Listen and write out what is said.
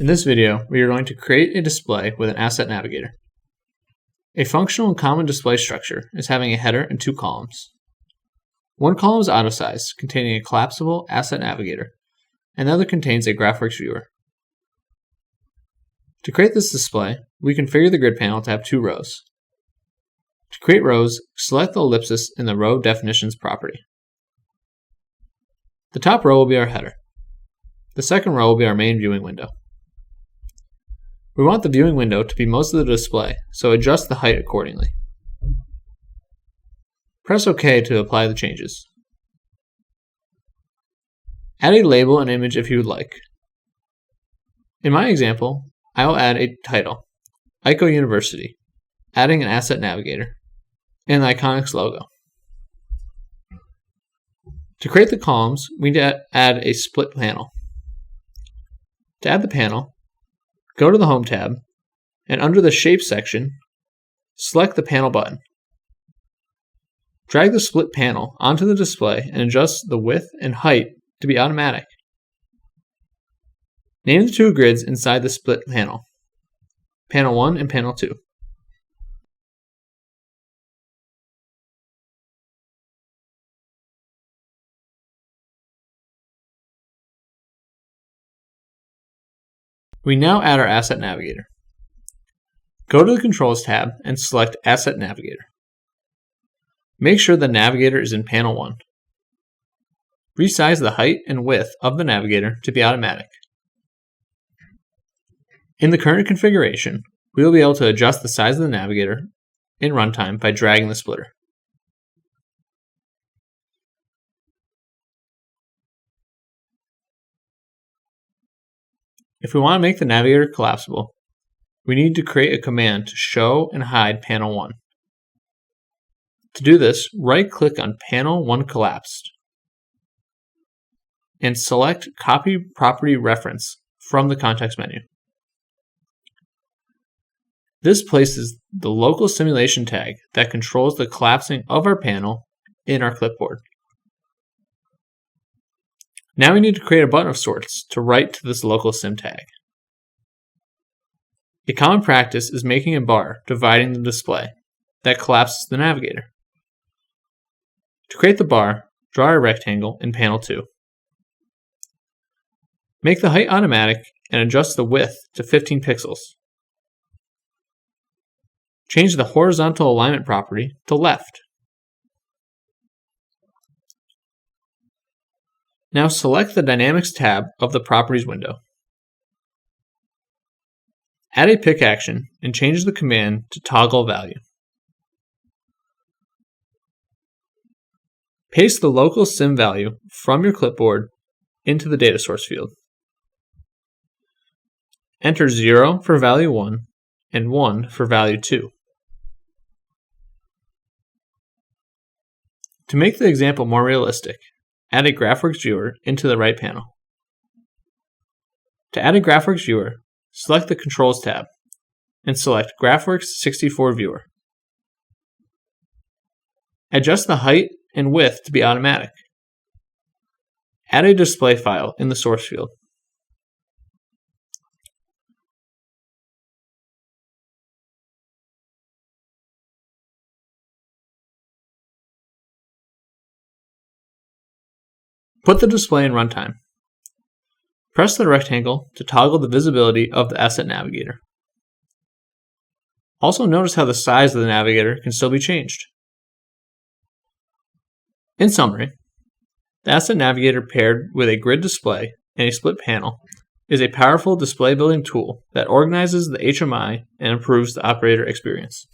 In this video, we are going to create a display with an Asset Navigator. A functional and common display structure is having a header and two columns. One column is auto-size, containing a collapsible Asset Navigator, and the other contains a GraphWorx viewer. To create this display, we configure the grid panel to have two rows. To create rows, select the ellipsis in the Row Definitions property. The top row will be our header. The second row will be our main viewing window. We want the viewing window to be most of the display, so adjust the height accordingly. Press OK to apply the changes. Add a label and image if you would like. In my example, I will add a title, ICO University, adding an Asset Navigator, and the Iconics logo. To create the columns, we need to add a split panel. To add the panel, go to the Home tab, and under the Shape section, select the Panel button. Drag the split panel onto the display and adjust the width and height to be automatic. Name the two grids inside the split panel, Panel 1 and Panel 2. We now add our Asset Navigator. Go to the Controls tab and select Asset Navigator. Make sure the Navigator is in Panel 1. Resize the height and width of the Navigator to be automatic. In the current configuration, we will be able to adjust the size of the Navigator in runtime by dragging the splitter. If we want to make the Navigator collapsible, we need to create a command to show and hide Panel 1. To do this, right-click on Panel 1 Collapsed and select Copy Property Reference from the context menu. This places the local simulation tag that controls the collapsing of our panel in our clipboard. Now we need to create a button of sorts to write to this local sim tag. A common practice is making a bar dividing the display that collapses the Navigator. To create the bar, draw a rectangle in Panel 2. Make the height automatic and adjust the width to 15 pixels. Change the horizontal alignment property to left. Now select the Dynamics tab of the Properties window. Add a pick action and change the command to toggle value. Paste the local sim value from your clipboard into the data source field. Enter 0 for value 1 and 1 for value 2. To make the example more realistic, add a GraphWorx viewer into the right panel. To add a GraphWorx viewer, select the Controls tab and select GraphWorx 64 Viewer. Adjust the height and width to be automatic. Add a display file in the source field. Put the display in runtime. Press the rectangle to toggle the visibility of the Asset Navigator. Also notice how the size of the Navigator can still be changed. In summary, the Asset Navigator paired with a grid display and a split panel is a powerful display building tool that organizes the HMI and improves the operator experience.